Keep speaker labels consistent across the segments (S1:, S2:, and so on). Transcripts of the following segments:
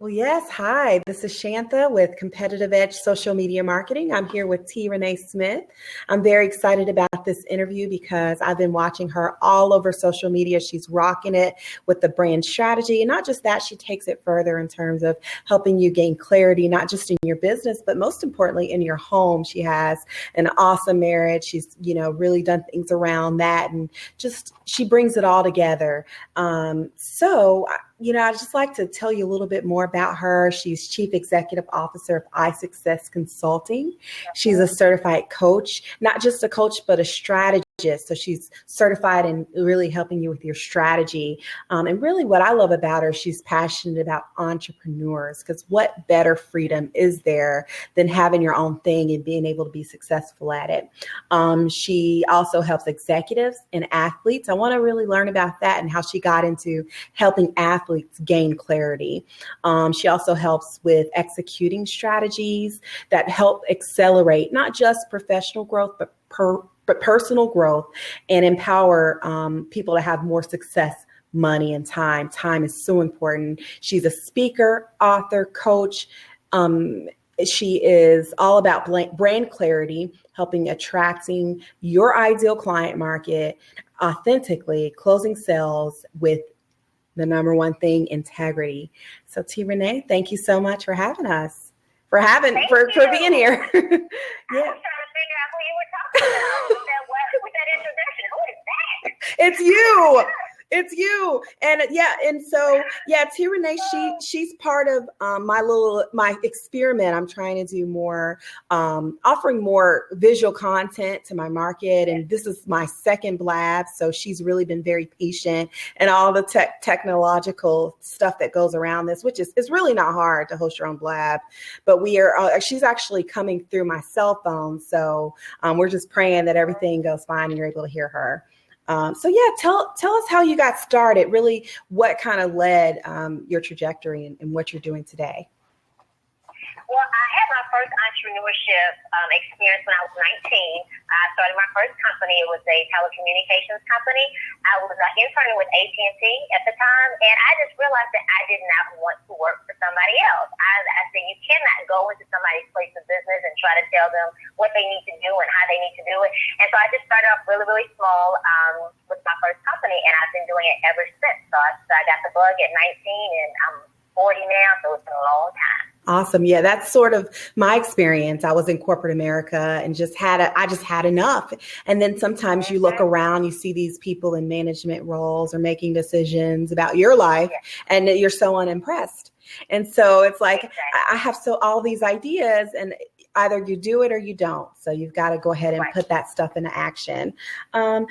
S1: Well, yes. Hi, this is Shantha with Competitive Edge Social Media Marketing. I'm here with T. Renee Smith. I'm very excited about this interview because I've been watching her all over social media. She's rocking it with the brand strategy. And not just that, she takes it further in terms of helping you gain clarity, not just in your business, but most importantly in your home. She has an awesome marriage. She's, really done things around that, and just she brings it all together. I'd just like to tell you a little bit more about her. She's Chief Executive Officer of iSuccess Consulting. She's a certified coach, not just a coach, but a strategist. So she's certified in really helping you with your strategy. And really what I love about her, she's passionate about entrepreneurs, because what better freedom is there than having your own thing and being able to be successful at it? She also helps executives and athletes. I want to really learn about that and how she got into helping athletes gain clarity. She also helps with executing strategies that help accelerate not just professional growth, but personal growth, and empower people to have more success, money, and time. Time is so important. She's a speaker, author, coach. She is all about brand clarity, helping attracting your ideal client market authentically, closing sales with the number one thing, integrity. So T. Renee, thank you so much for having us, for being here.
S2: Yeah. I was trying to figure out who you were talking about with that introduction. Who is that?
S1: It's you. It's you. And T. Renee, she's part of my experiment. I'm trying to do more, offering more visual content to my market. And this is my second blab. So she's really been very patient, and all the technological stuff that goes around this, which is really not hard to host your own blab. But she's actually coming through my cell phone. So we're just praying that everything goes fine and you're able to hear her. Tell us how you got started, really what kind of led your trajectory and what you're doing today.
S2: Well, I had my first entrepreneurship experience when I was 19. I started my first company. It was a telecommunications company. I was interning with AT&T at the time, and I just realized that I did not want to work for somebody else. I said, you cannot go into somebody's place of business and try to tell them what they need to do and how they need to do it. And so I just started off really, really small with my first company, and I've been doing it ever since. So I got the bug at 19, and I'm 40 now, so it's been a long time.
S1: Awesome. Yeah, that's sort of my experience. I was in corporate America and I just had enough. And then sometimes you look around, you see these people in management roles or making decisions about your life, and you're so unimpressed. And so it's like, I have all these ideas, and either you do it or you don't. So you've got to go ahead and put that stuff into action. I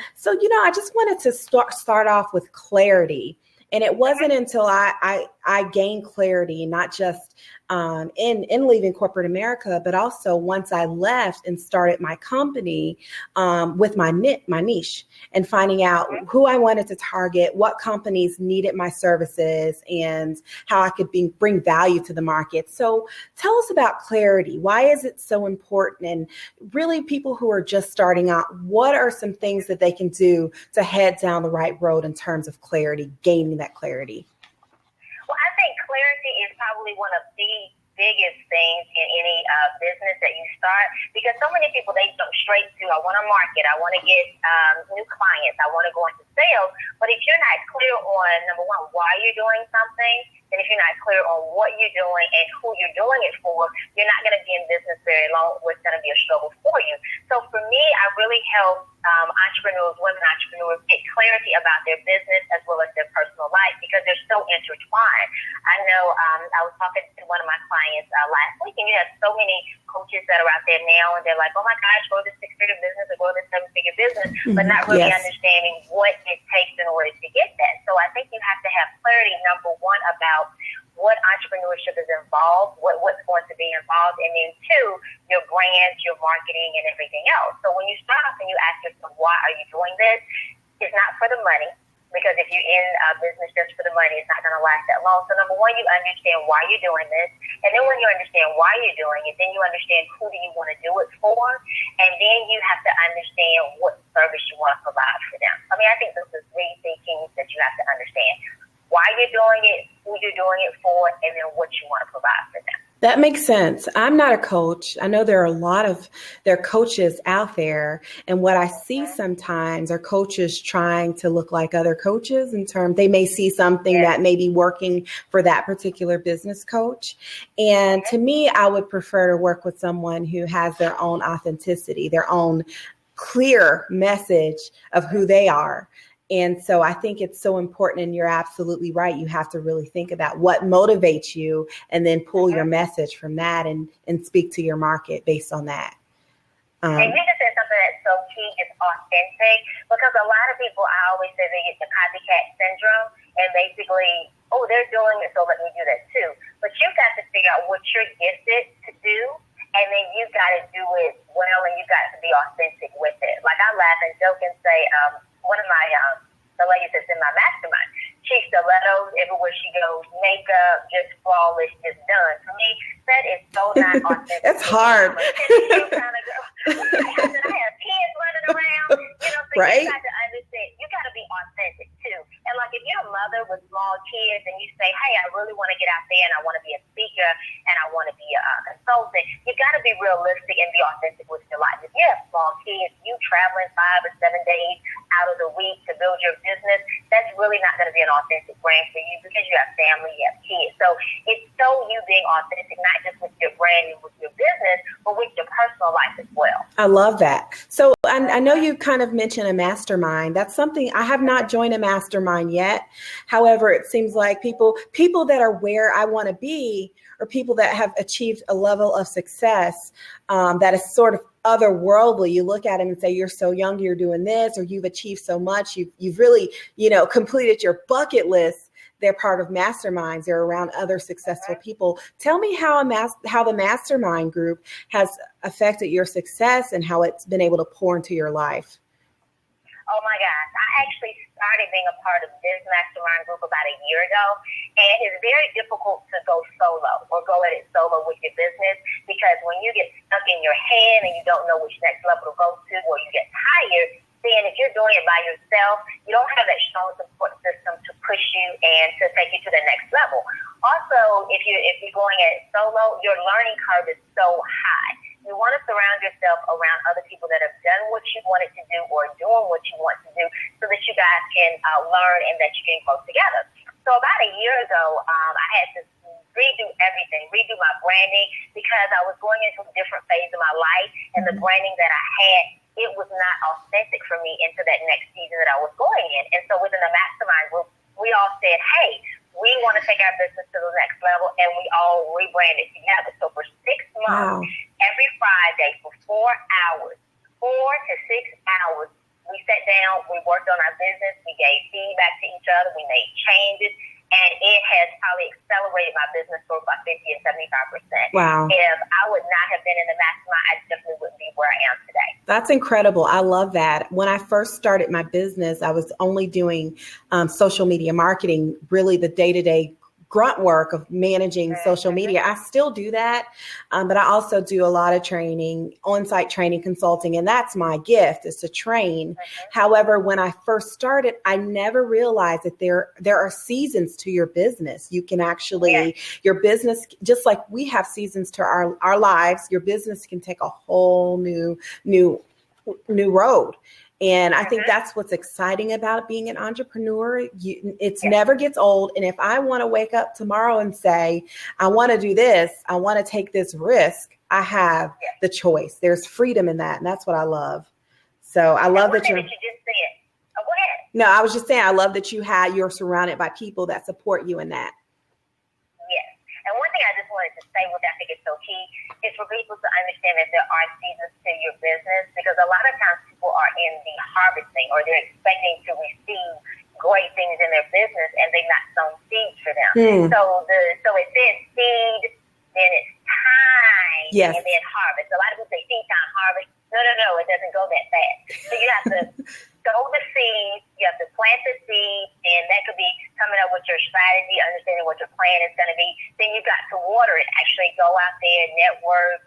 S1: just wanted to start off with clarity. And it wasn't until I gained clarity, not just in leaving corporate America, but also once I left and started my company with my niche, and finding out who I wanted to target, what companies needed my services, and how I could bring value to the market. So tell us about clarity. Why is it so important? And really, people who are just starting out, what are some things that they can do to head down the right road in terms of clarity, gaining that clarity?
S2: Well, I think clarity is probably one of the biggest things in any business that you start, because so many people, they jump straight to, I want to market, I want to get new clients, I want to go into sales. But if you're not clear on, number one, why you're doing something, and if you're not clear on what you're doing and who you're doing it for, you're not going to be in business very long, or it's going to be a struggle for you. So for me, I really help entrepreneurs, women entrepreneurs, get clarity about their business as well as their personal life, because they're so intertwined. I know I was talking to one of my clients last week, and you have so many coaches that are out there now, and they're like, oh my gosh, grow this 6-figure business or grow this 7-figure business, but not really understanding what it takes in order to get that. So I think you have to have clarity, number one, about what entrepreneurship is involved, what's going to be involved, and then two, your brand, your marketing, and everything else. So when you start off and you ask yourself, why are you doing this? It's not for the money, because if you're in business just for the money, it's not going to last that long. So number one, you understand why you're doing this. And then when you understand why you're doing it, then you understand who do you want to do it for. And then you have to understand what service you want to provide for them. I mean, I think those are three things that you have to understand. why you're doing it, who you're doing it for, and then what you want to provide for them.
S1: That makes sense. I'm not a coach. I know there are a lot of there are coaches out there, and what I see sometimes are coaches trying to look like other coaches in terms they may see something that may be working for that particular business coach. And to me, I would prefer to work with someone who has their own authenticity, their own clear message of who they are. And so I think it's so important, and you're absolutely right. You have to really think about what motivates you and then pull your message from that and speak to your market based on that.
S2: And you just said something that's so key is authentic, because a lot of people, I always say they get the copycat syndrome, and basically, oh, they're doing it, so let me do that too. But you've got to figure out what you're gifted to do, and then you've got to do it well, and you've got to be authentic with it. Like I laugh and joke and say, one of my the ladies that's in my mastermind, she stilettos everywhere she goes, makeup, just flawless, just done. For me, that is so not authentic.
S1: It's hard.
S2: I said, I have kids running around, so
S1: right?
S2: You got to understand, you got to be authentic too. And like if you're a mother with small kids and you say, hey, I really want to get out there and I want to be a speaker and I want to be a consultant, you got to be realistic and be authentic with your life. If you have small kids, you traveling 5 or 7 days out of the week to build your business, that's really not going to be an authentic brand for you, because you have family, you have kids. So it's so you being authentic, not just with your brand and with your business, but with your personal life as well.
S1: I love that. So I know you kind of mentioned a mastermind. That's something I have not joined a mastermind yet. However, it seems like people that are where I want to be, or people that have achieved a level of success that is sort of otherworldly. You look at them and say, you're so young, you're doing this, or you've achieved so much. You've really, completed your bucket list. They're part of masterminds. They're around other successful people. Tell me how the mastermind group has affected your success and how it's been able to pour into your life.
S2: Oh my gosh, I actually started being a part of this mastermind group about a year ago, and it's very difficult to go solo or go at it solo with your business, because when you get stuck in your head and you don't know which next level to go to, or you get tired, then if you're doing it by yourself, you don't have that strong support system to push you and to take you to the next level. Also, if you're going at it solo, your learning curve is so high. You want to surround yourself around other people that have done what you wanted to do or doing what you want to do, so that you guys can learn and that you can grow together. So about a year ago, I had to redo everything, redo my branding, because I was going into a different phase of my life, and the branding that I had, it was not authentic for me into that next season that I was going in. And so within the mastermind group, we all said, hey, we want to take our business to the next level, and we all rebranded together. So for 6 months, every Friday for 4 hours, 4 to 6 hours, we sat down, we worked on our business, we gave feedback to each other, we made changes, and it has probably accelerated my business for about 50 and 75%.
S1: Wow.
S2: If I would not have been in the mastermind, I definitely wouldn't be where I am today.
S1: That's incredible. I love that. When I first started my business, I was only doing social media marketing, really the day-to-day grunt work of managing social media. I still do that, but I also do a lot of training, on-site training, consulting, and that's my gift, is to train. However, when I first started, I never realized that there are seasons to your business. You can actually, your business, just like we have seasons to our lives, your business can take a whole new road. And I think that's what's exciting about being an entrepreneur. It never gets old. And if I want to wake up tomorrow and say, I want to do this, I want to take this risk, I have the choice. There's freedom in that. And that's what I love. So I love that
S2: you just said. Oh, go ahead.
S1: No, I was just saying, I love that you're surrounded by people that support you in that.
S2: Yes. And one thing I just wanted to say, which I think is so key, is for people to understand that there are seasons to your business, because a lot of times people are in the harvesting, or they're expecting to receive great things in their business, and they've not sown seeds for them. So it says seed, then it's time, and then harvest. A lot of people say seed time, harvest. No, it doesn't go that fast. So you have to sow the seed, you have to plant the seed, and that could be coming up with your strategy, understanding what your plan is going to be. Then you've got to water it, actually go out there, network,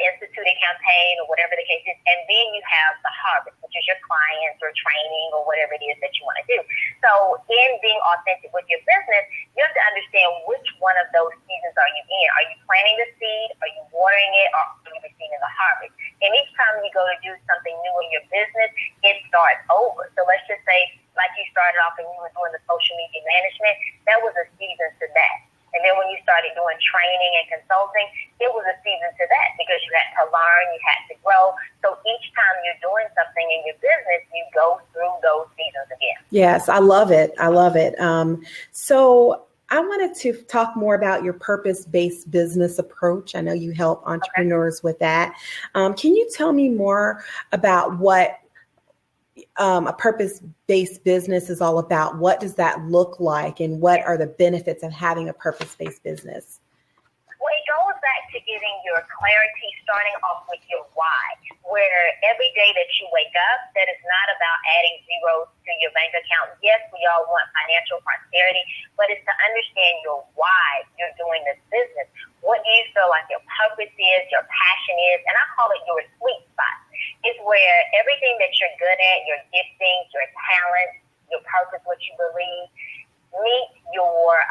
S2: institute a campaign or whatever the case is, and then you have the harvest, which is your clients or training or whatever it is that you want to do. So in being authentic with your business, you have to understand which one of those seasons are you in. Are you planting the seed? Are you watering it? Or are you receiving the harvest? And each time you go to do something new in your business, it starts over. So let's just say, like you started off and you were doing the social media management, that was a season to that. And then when you started doing training and consulting, it was a season to that because you had to learn, you had to grow. So each time you're doing something in your business, you go through those seasons again.
S1: Yes, I love it. I love it. So I wanted to talk more about your purpose-based business approach. I know you help entrepreneurs with that. Can you tell me more about what a purpose-based business is all about? What does that look like, and what are the benefits of having a purpose-based business?
S2: Well, it goes back to giving your clarity, starting off with your why, where every day that you wake up, that is not about adding zeros to your bank account. Yes, we all want financial prosperity, but it's to understand your why you're doing this business. What do you feel like your purpose is, your passion is, and I call it your sweet spot. It's where everything that you're good at, your giftings, your talents, your purpose, what you believe, meet your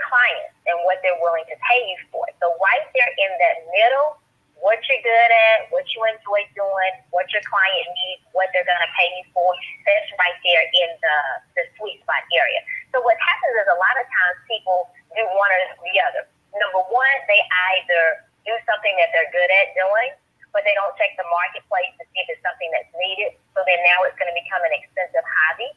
S2: clients and what they're willing to pay you for. So right there in that middle, what you're good at, what you enjoy doing, what your client needs, what they're going to pay you for, that's right there in the sweet spot area. So what happens is a lot of times people do one or the other. Number one, they either do something that they're good at doing, but they don't check the marketplace to see if it's something that's needed. So then now it's going to become an expensive hobby.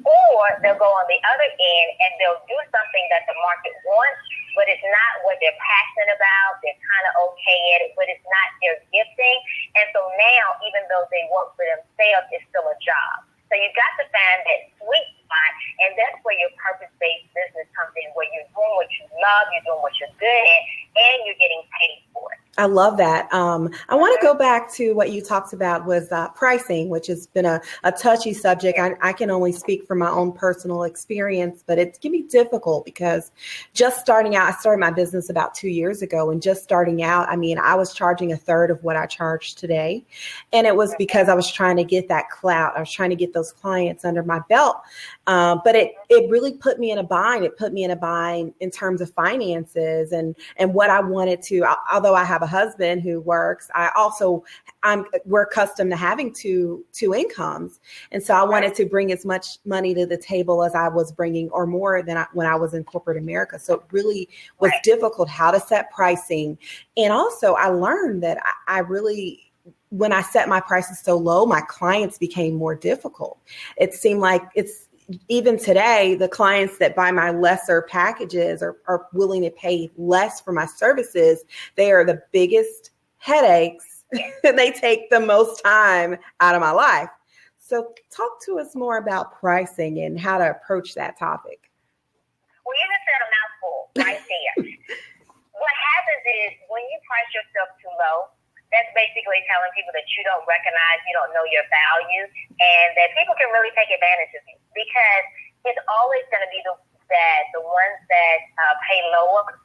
S2: Or they'll go on the other end and they'll do something that the market wants, but it's not what they're passionate about. They're kind of okay at it, but it's not their gifting. And so now, even though they work for themselves, it's still a job. So you've got to find that sweet spot, and that's where your purpose-based business comes in, where you're doing what you love, you're doing what you're good at, and you're getting paid for it.
S1: I love that. I want to go back to what you talked about was pricing, which has been a touchy subject. I can only speak from my own personal experience, but it can be difficult because just starting out, I started my business about 2 years ago, and just starting out, I mean, I was charging a third of what I charge today. And it was because I was trying to get that clout. I was trying to get those clients under my belt. But it really put me in a bind. It put me in a bind in terms of finances and what I wanted to, although I have a husband who works, we're accustomed to having two incomes. And so I wanted to bring as much money to the table as I was bringing or more than when I was in corporate America. So it really was difficult how to set pricing. And also I learned that when I set my prices so low, my clients became more difficult. It seemed like even today, the clients that buy my lesser packages are willing to pay less for my services. They are the biggest headaches. They take the most time out of my life. So talk to us more about pricing and how to approach that topic.
S2: Well, you just said a mouthful right there. What happens is when you price yourself too low, that's basically telling people that you don't recognize, you don't know your value, and that people can really take advantage of you because it's always going to be the ones that pay lower,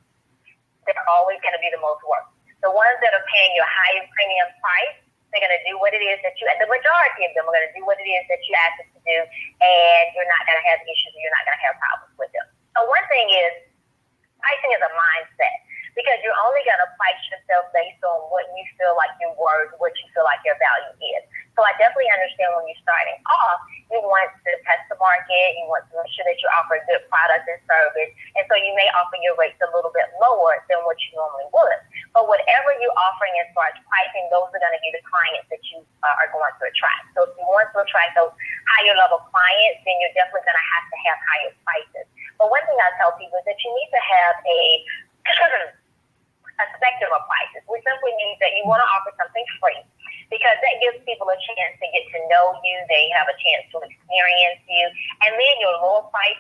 S2: they're always going to be the most worth. The ones that are paying your highest premium price, they're going to do what it is that the majority of them are going to do what it is that you ask them to do, and you're not going to have issues, and you're not going to have problems with them. So one thing is, pricing is a mindset. Because you're only going to price yourself based on what you feel like you're worth, what you feel like your value is. So I definitely understand when you're starting off, you want to test the market, you want to make sure that you offer a good product and service, and so you may offer your rates a little bit lower than what you normally would. But whatever you're offering as far as pricing, those are going to be the clients that you are going to attract. So if you want to attract those higher level clients, then you're definitely going to have higher prices. But one thing I tell people is that you need to have a spectrum of prices. We simply mean that you want to offer something free because that gives people a chance to get to know you. They have a chance to experience you. And then your lower price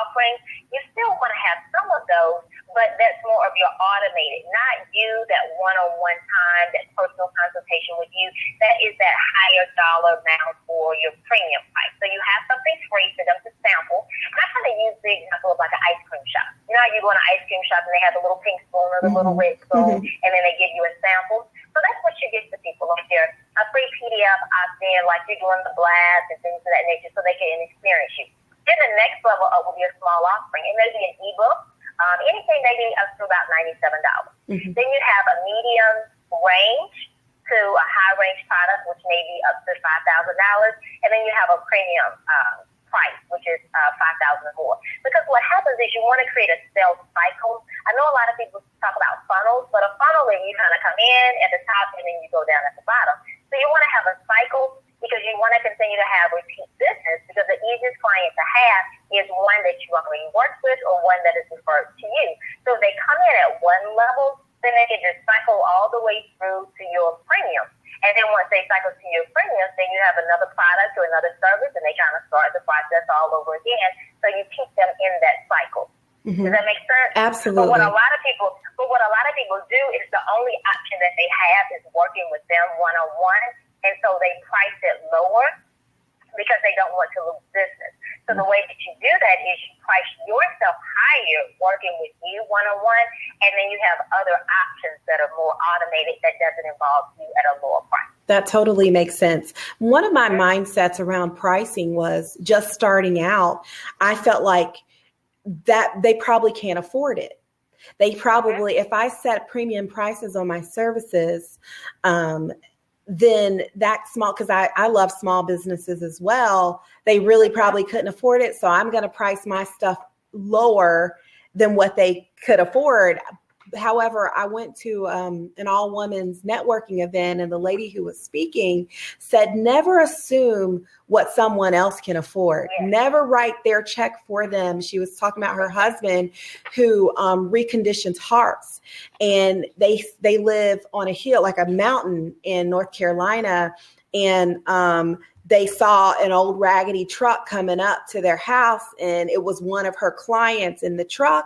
S2: offerings, you still want to have some of those, but that's more of your automated, not you, that one-on-one time, that personal consultation with you. That is that higher dollar amount for your premium price. So you have something free for them to sample. And I kind to use the example of like an ice cream shop. You know how you go in an ice cream shop and they have the little pink spoon or the little red spoon, and then they give you a sample. So that's what you get to people on there. A free PDF out there, like you're doing the blast and things of that nature, so they can experience you. Then the next level up will be a small offering. It may be an ebook. Anything maybe up to about $97. Then you have a medium range to a high range product, which may be up to $5,000. And then you have a premium price, which is $5,000 more. Because what happens is you want to create a sales cycle. I know a lot of people talk about funnels, but a funnel is you kind of come in at the top and then you go down at the bottom. So you want to have a cycle because you want to continue to have repeat business, because the easiest client to have is one that you already worked with or one that is referred to you. So if they come in at one level, then they can just cycle all the way through to your premium. And then once they cycle to your premium, then you have another product or another service, and they kind of start the process all over again. So you keep them in that cycle. Does that make sense?
S1: Absolutely.
S2: But what a lot of people do is the only option that they have is working with them one-on-one, and so they price it lower because they don't want to lose business. So the way that you do that is you price yourself higher working with you one-on-one, and then you have other options that are more automated that doesn't involve you at a lower price.
S1: That totally makes sense. One of my mindsets around pricing was just starting out, I felt like that they probably can't afford it. They probably, if I set premium prices on my services, then that small, because I love small businesses as well, they really probably couldn't afford it. So I'm going to price my stuff lower than what they could afford. However, I went to an all-women's networking event, and the lady who was speaking said, never assume what someone else can afford. Yeah. Never write their check for them. She was talking about her husband who reconditions hearts, and they live on a hill, like a mountain in North Carolina, and they saw an old raggedy truck coming up to their house, and it was one of her clients in the truck.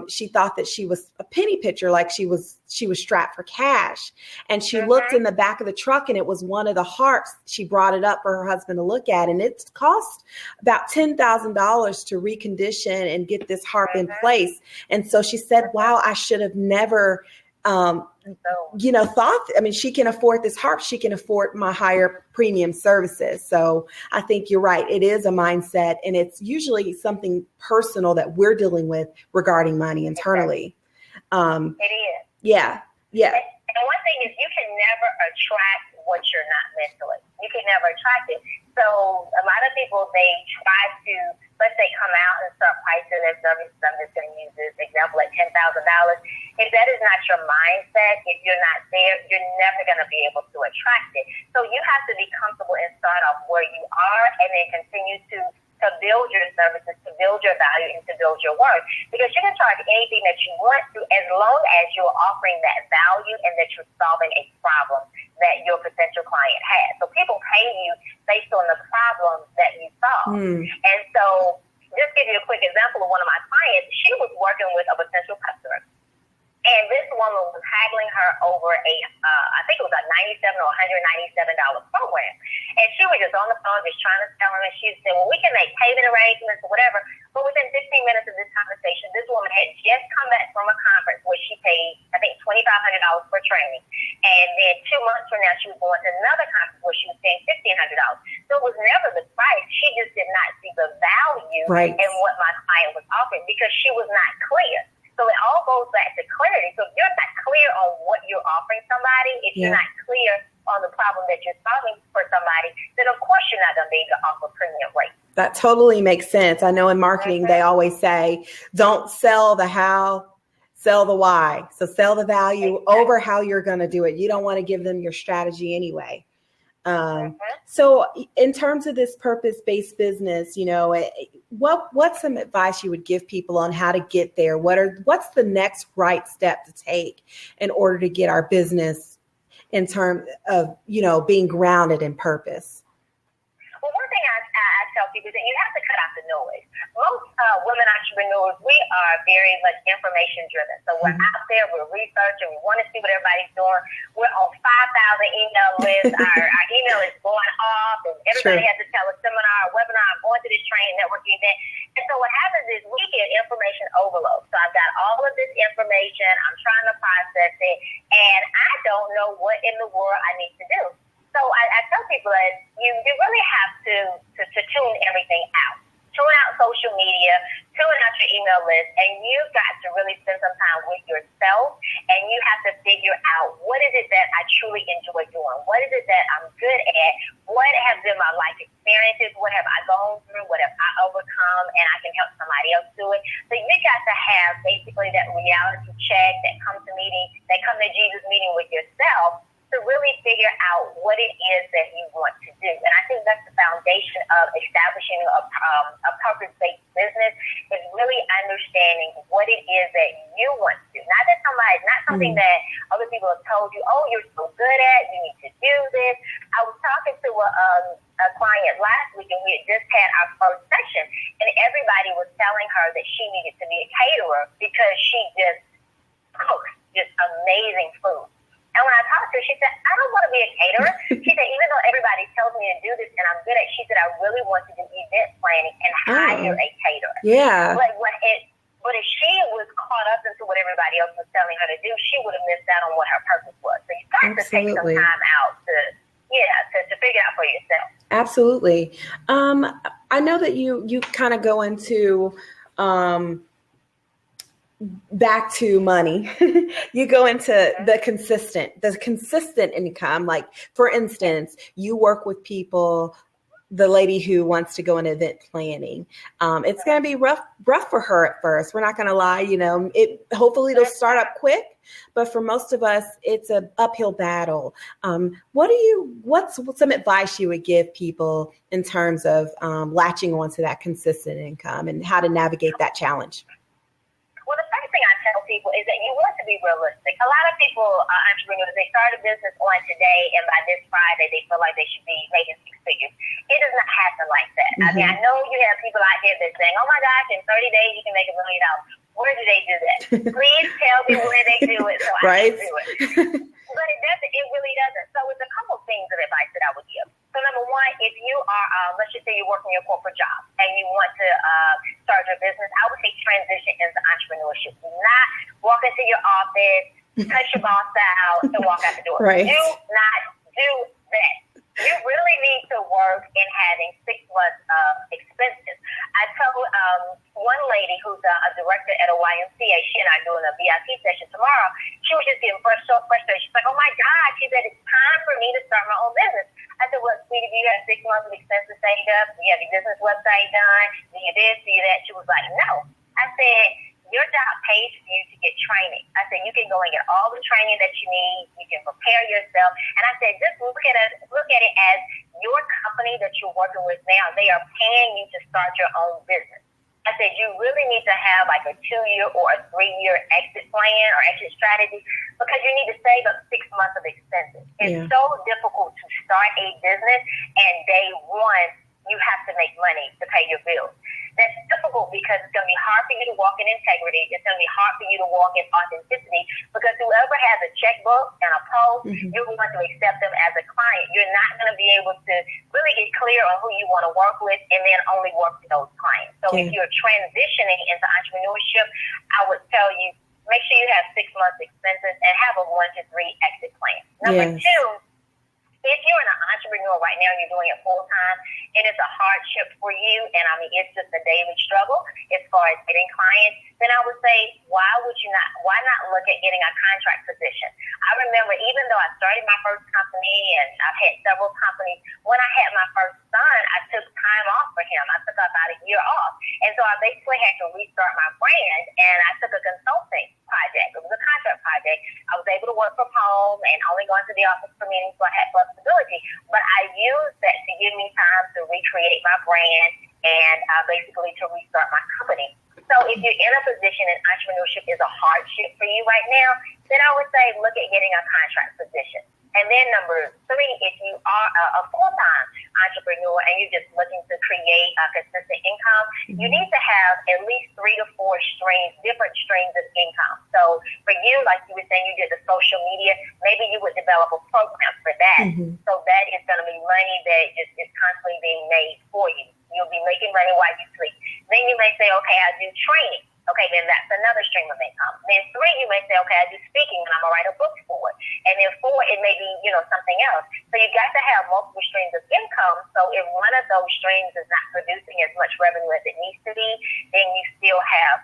S1: She thought that she was a penny pitcher, like she was strapped for cash. And she looked in the back of the truck, and it was one of the hearts. She brought it up for her husband to look at, and it cost about $10,000 to recondition and get this harp in place. And so she said, wow, I should have never thought, she can afford this harp. She can afford my higher premium services. So I think you're right. It is a mindset, and it's usually something personal that we're dealing with regarding money internally.
S2: It is.
S1: Yeah. Yeah.
S2: And one thing is you can never attract what you're not mentally. You can never attract it. So a lot of people, they try to, let's say, come out and start pricing their services. I'm just going to use this example at $10,000. If that is not your mindset, if you're not there, you're never going to be able to attract it. So you have to be comfortable and start off where you are, and then continue to build your services, to build your value, and to build your worth. Because you can charge anything that you want to, as long as you're offering that value and that you're solving a problem that your potential client has. So people pay you based on the problem that you solve. And so just give you a quick example of one of my clients. She was working with a potential customer, and this woman was haggling her over I think it was a $97 or $197 program. And she was just on the phone, just trying to sell him. And she said, well, we can make payment arrangements or whatever. But within 15 minutes of this conversation, this woman had just come back from a conference where she paid, I think, $2,500 for training. And then 2 months from now, she was going to another conference where she was paying $1,500. So it was never the price. She just did not see the value in what my client was offering because she was not clear. So it all goes back to clarity. So if you're not clear on what you're offering somebody, if you're not clear on the problem that you're solving for somebody, then of course you're not going to be able to offer premium rates. That
S1: totally makes sense. I know in marketing, they always say, don't sell the how, sell the why. So sell the value over how you're going to do it. You don't want to give them your strategy anyway. So in terms of this purpose-based business, what's some advice you would give people on how to get there? What's the next right step to take in order to get our business in terms of, being grounded in purpose?
S2: Well, one thing I tell people is that you have to cut out the noise. most women entrepreneurs, we are very much information driven. So we're out there, we're researching, we want to see what everybody's doing. We're on 5,000 email lists. Our email is going off, and everybody has to tell a seminar, a webinar, I'm going to this training networking event. And so what happens is we get information overload. So I've got all of this information, I'm trying to process it, and I don't know what in the world I need to do. So I tell people that you really have to tune everything out. Tune out social media, tune out your email list, and you've got to really spend some time with yourself, and you have to figure out what is it that I truly enjoy doing? What is it that I'm good at? What have been my life experiences? What have I gone through? What have I overcome? And I can help somebody else do it. So you got to have basically that reality check, that come to Jesus meeting with yourself, to really figure out what it is that you want to do. And I think that's the foundation of establishing a purpose-based business, is really understanding what it is that you want to do. Not something that other people have told you, oh, you're so good at, you need to do this. I was talking to a client last week, and we had just had our first session, and everybody was telling her that she needed to be a caterer because she just cooks just amazing food. And when I talked to her, she said, I don't want to be a caterer. She said, even though everybody tells me to do this and I'm good at it, she said, I really want to do event planning and hire a caterer.
S1: Yeah.
S2: But if she was caught up into what everybody else was telling her to do, she would have missed out on what her purpose was. So you got to take some time out to figure out for yourself.
S1: Absolutely. I know that you kind of go into back to money. You go into the consistent income. Like, for instance, you work with people, the lady who wants to go into event planning. It's going to be rough for her at first. We're not going to lie. Hopefully it'll start up quick, but for most of us, it's an uphill battle. What's some advice you would give people in terms of latching onto that consistent income and how to navigate that challenge?
S2: Well, the first thing I tell people is that you want to be realistic. A lot of people, entrepreneurs, they start a business on today, and by this Friday, they feel like they should be making six figures. It does not happen like that. I mean, I know you have people out there that saying, oh my gosh, in 30 days you can make $1 million. Where do they do that? Please tell me where they do it so I can do it. But it doesn't. It really doesn't. So it's a couple things of advice that I would give. So number one, if you are, let's just say you're working your corporate job and you want to start your business, I would say transition into entrepreneurship. Do not walk into your office, cut your boss out, and walk out the door.
S1: Right.
S2: Do not do that. You really need to work in having 6 months of expenses. I told one lady who's a director at a YMCA, she and I are doing a VIP session tomorrow. She was just getting so frustrated. She's like, oh my God, she said, it's time for me to start my own business. I said, well, sweetie, do you have 6 months of expenses saved up? Do you have your business website done? Do you this, do you that? She was like, no. I said, your job pays for you to get training. I said, you can go and get all the training that you need. You can prepare yourself. And I said, just look at it as your company that you're working with now. They are paying you to start your own business. I said, you really need to have like a 2-year or a 3-year exit plan or exit strategy, because you need to save up 6 months of expenses. It's so difficult to start a business, and day one, you have to make money to pay your bills. That's difficult because it's going to be hard for you to walk in integrity. It's going to be hard for you to walk in authenticity, because whoever has a checkbook and a post, you're going to accept them as a client. You're not going to be able to really get clear on who you want to work with and then only work with those clients. So if you're transitioning into entrepreneurship, I would tell you, make sure you have 6 months expenses and have a 1 to 3 exit plan. Number two, if you're an entrepreneur right now and you're doing it full time, and it's a hardship for you, and I mean, it's just a daily struggle as far as getting clients, then I would say, why not look at getting a contract position? I remember, even though I started my first company and I've had several companies, when I had my first son, I took time off for him. I took about a year off. And so I basically had to restart my brand, and I took a consulting project. It was a contract project. I was able to work from home and only go into the office for meetings, so I had flexibility. But I used that to give me time to recreate my brand and basically to restart my company. So if you're in a position and entrepreneurship is a hardship for you right now, then I would say look at getting a contract position. And then number three, if you are a full-time entrepreneur and you're just looking to create a consistent income, you need to have at least 3 to 4 different streams of income. So for you, like you were saying, you did the social media, maybe you would develop a program for that. So that is going to be money that is constantly being made for you. You'll be making money while you sleep. Then you may say, okay, I do training. Okay, then that's another stream of income. Then 3, you may say, okay, I do speaking and I'm going to write a book for it. And then 4, it may be, something else. So you've got to have multiple streams of income. So if one of those streams is not producing as much revenue as it needs to be, then you still have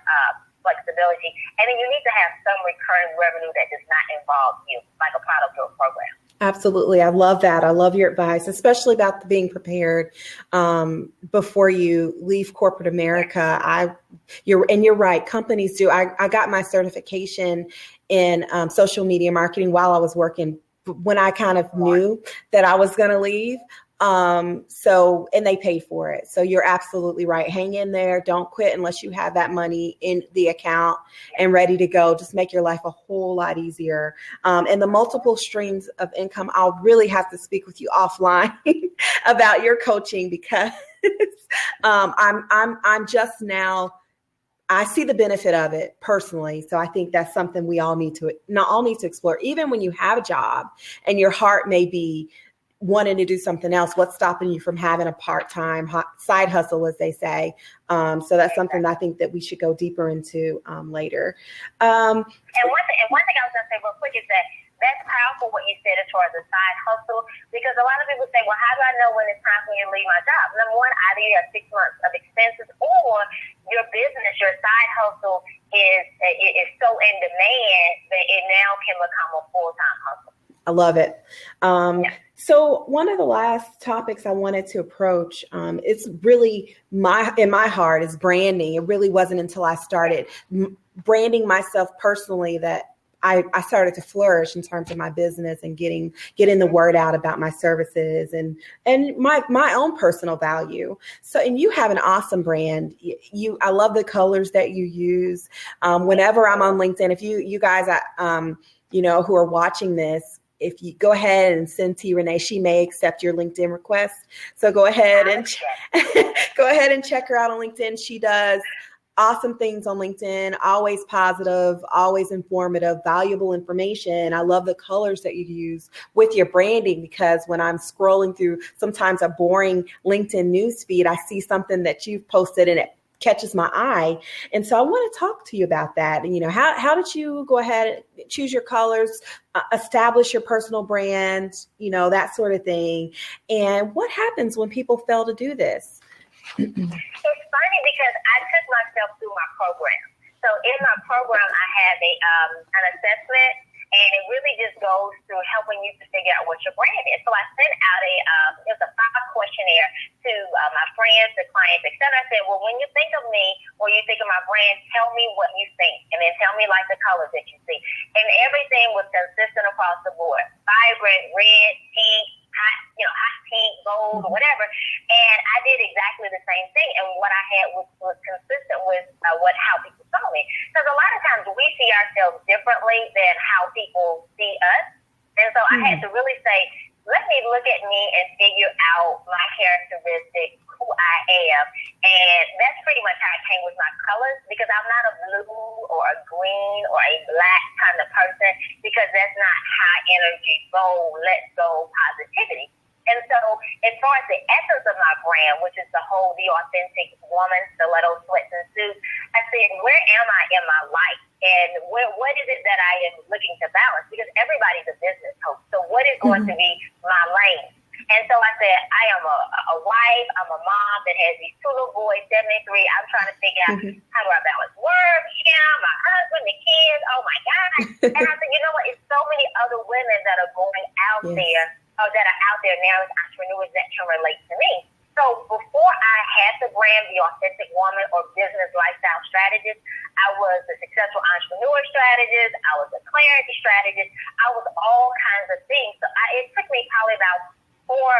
S2: flexibility. And then you need to have some recurring revenue that does not involve you, like a product or a program.
S1: Absolutely. I love that. I love your advice, especially about being prepared before you leave corporate America. You're right. Companies do. I got my certification in social media marketing while I was working, when I kind of knew that I was going to leave. And they paid for it. So you're absolutely right. Hang in there. Don't quit unless you have that money in the account and ready to go. Just make your life a whole lot easier. And the multiple streams of income, I'll really have to speak with you offline about your coaching, because I'm just now, I see the benefit of it personally. So I think that's something we all need to explore. Even when you have a job and your heart may be wanting to do something else, what's stopping you from having a part-time side hustle, as they say? So that's something that I think that we should go deeper into later.
S2: And one thing I was going to say real quick is that's powerful what you said as far as a side hustle, because a lot of people say, well, how do I know when it's time for me to leave my job? Number one, either you have 6 months of expenses, or your business, your side hustle is so in demand that it now can become a full-time hustle.
S1: I love it. So one of the last topics I wanted to approach, it's really in my heart, is branding. It really wasn't until I started branding myself personally that I started to flourish in terms of my business and getting the word out about my services and my own personal value. So, and you have an awesome brand. I love the colors that you use. Whenever I'm on LinkedIn, if you guys, who are watching this, if you go ahead and send T. Renee, she may accept your LinkedIn request. So go ahead and check her out on LinkedIn. She does awesome things on LinkedIn, always positive, always informative, valuable information. I love the colors that you use with your branding, because when I'm scrolling through sometimes a boring LinkedIn newsfeed, I see something that you've posted and it catches my eye. And so I want to talk to you about that. And, how did you go ahead and choose your colors, establish your personal brand, that sort of thing? And what happens when people fail to do this?
S2: It's funny because I took myself through my program. So in my program, I have an assessment, and it really just goes through helping you to figure out what your brand is. So I sent out it was a 5 questionnaire to my friends, the clients, etc. I said, well, when you think of me or you think of my brand, tell me what you think, and then tell me like the colors that you see. And everything was consistent across the board: vibrant, red, pink, hot pink, gold, or whatever. And I did exactly the same thing. And what I had was consistent with how people saw me. Because a lot of times we see ourselves differently than how people see us. And so I had to really say, let me look at me and figure out my characteristics, who I am. And that's pretty much how it came with my colors, because I'm not a blue or a green or a black kind of person, because that's not high energy, let's go positivity. And so as far as the essence of my brand, which is the authentic woman, stiletto, sweats, and suits, I said, where am I in my life? And what is it that I am looking to balance? Because everybody's a business coach. So what is going to be my lane? And so I said, I am a wife, I'm a mom that has these 2 little boys, 7 and 3. I'm trying to figure out how do I balance work, my husband, the kids, oh my God. And I said, you know what, it's so many other women that are going out there, or that are out there now as entrepreneurs that can relate to me. So before I had the brand, The Authentic Woman, or Business Lifestyle Strategist, I was a successful entrepreneur strategist, I was a clarity strategist, I was all kinds of things. So it took me probably about four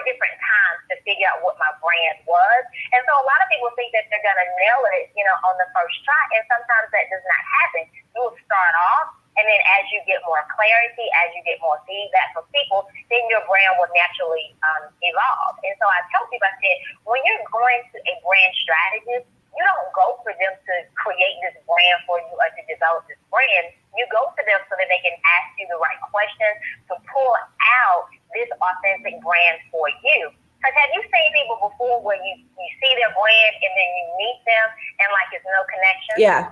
S2: different times to figure out what my brand was. And so a lot of people think that they're going to nail it, on the first try. And sometimes that does not happen. You will start off And then as you get more clarity, as you get more feedback from people, then your brand will naturally evolve. And so I tell people, I said, when you're going to a brand strategist, you don't go for them to create this brand for you or to develop this brand. You go to them so that they can ask you the right questions to pull out this authentic brand for you. Because have you seen people before where you see their brand and then you meet them and like it's no connection?
S1: Yeah.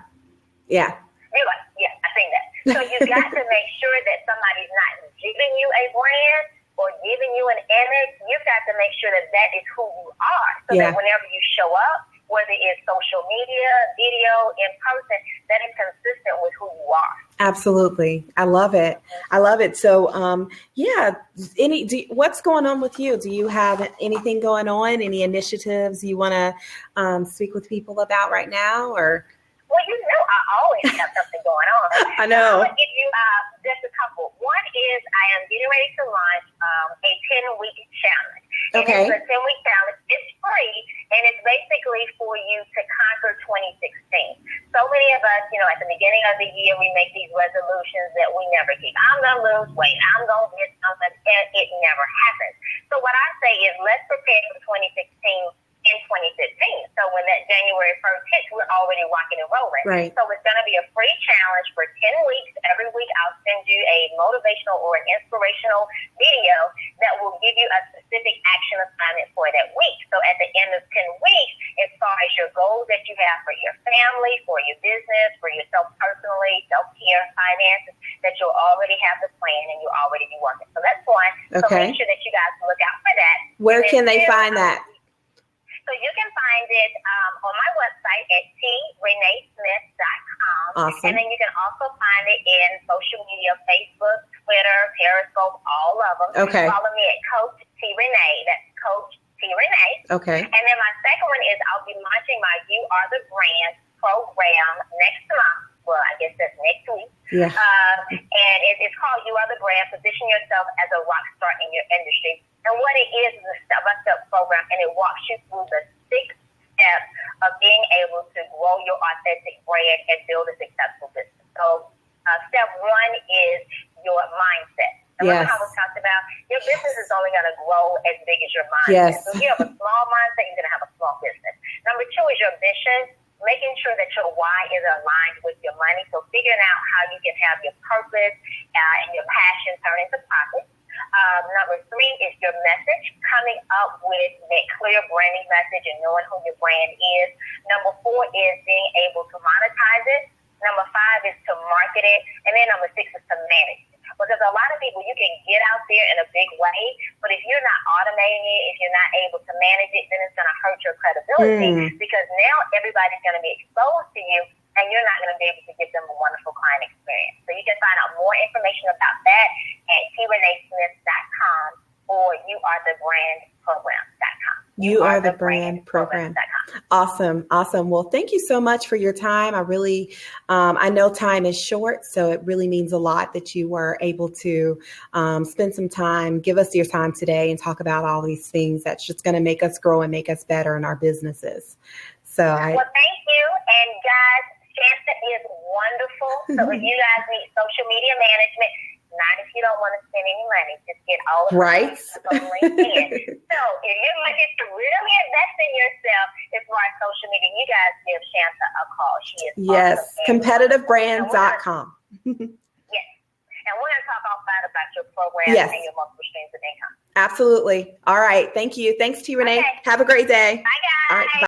S2: You're like, yeah, I think that. So you got to make sure that somebody's not giving you a brand or giving you an image. You've got to make sure that that is who you are. So that whenever you show up, whether it's social media, video, in person, that is consistent with who you are.
S1: Absolutely. I love it. I love it. So, what's going on with you? Do you have anything going on? Any initiatives you want to speak with people about right now? Or
S2: well, I always have something going on.
S1: I know.
S2: I'm going to give you just a couple. One is I am getting ready to launch a 10-week challenge.
S1: Okay.
S2: And it's a 10-week challenge. It's free, and it's basically for you to conquer 2016. So many of us, at the beginning of the year, we make these resolutions that we never keep. I'm going to lose weight. I'm going to get something, and it never happens. So what I say is let's prepare for 2016 in 2015. So when that January 1st hits, we're already rocking and rolling.
S1: Right.
S2: So it's going to be a free challenge for 10 weeks. Every week I'll send you a motivational or an inspirational video that will give you a specific action assignment for that week. So at the end of 10 weeks, as far as your goals that you have for your family, for your business, for yourself personally, self-care, finances, that you'll already have the plan and you'll already be working. So that's one. So make sure that you guys look out for that.
S1: Where can they find that?
S2: So you can find it on my website at trenaesmith.com.
S1: Awesome.
S2: And then you can also find it in social media, Facebook, Twitter, Periscope, all of them.
S1: Okay.
S2: Follow me at Coach T. Renee. That's Coach T. Renee.
S1: Okay.
S2: And then my second one is I'll be launching my You Are the Brand program next month. Well, I guess that's next week.
S1: Yeah.
S2: And it's called You Are the Brand. Position yourself as a rock star in your industry. And what it is a step-by-step program, and it walks you through the 6 steps of being able to grow your authentic brand and build a successful business. So step 1 is your mindset. Remember how we talked about your business is only going to grow as big as your mindset.
S1: Yes.
S2: So if you have a small mindset, you're going to have a small business. Number 2 is your mission. Making sure that your why is aligned with your money. So figuring out how you can have your purpose and your passion turn into profit. Number 3 is your message, coming up with that clear branding message and knowing who your brand is. Number 4 is being able to monetize it. Number 5 is to market it. And then number 6 is to manage it. Because a lot of people, you can get out there in a big way, but if you're not automating it, if you're not able to manage it, then it's going to hurt your credibility because now everybody's going to be exposed to you and you're not going to be able to give them a wonderful client experience. So you can find out more information about that at trenaesmith.com or youarethebrandprogram.com.
S1: You are the brand program. Awesome. Well, thank you so much for your time. I really, I know time is short, so it really means a lot that you were able to spend some time, give us your time today and talk about all these things that's just going to make us grow and make us better in our businesses. So
S2: well, thank you. And guys, Shanta is wonderful. So if you guys need social media management, not if you don't want to spend any money, just get all of
S1: right.
S2: on LinkedIn. So if you're looking to really invest in yourself as far as social media, you guys give Shanta a call. She is awesome.
S1: CompetitiveBrands.com.
S2: Yes. And we're going to talk outside about your program and your multiple streams of income.
S1: Absolutely. All right. Thank you. Thanks, T. Renee.
S2: Okay.
S1: Have a great day.
S2: Bye, guys.
S1: All right. Bye.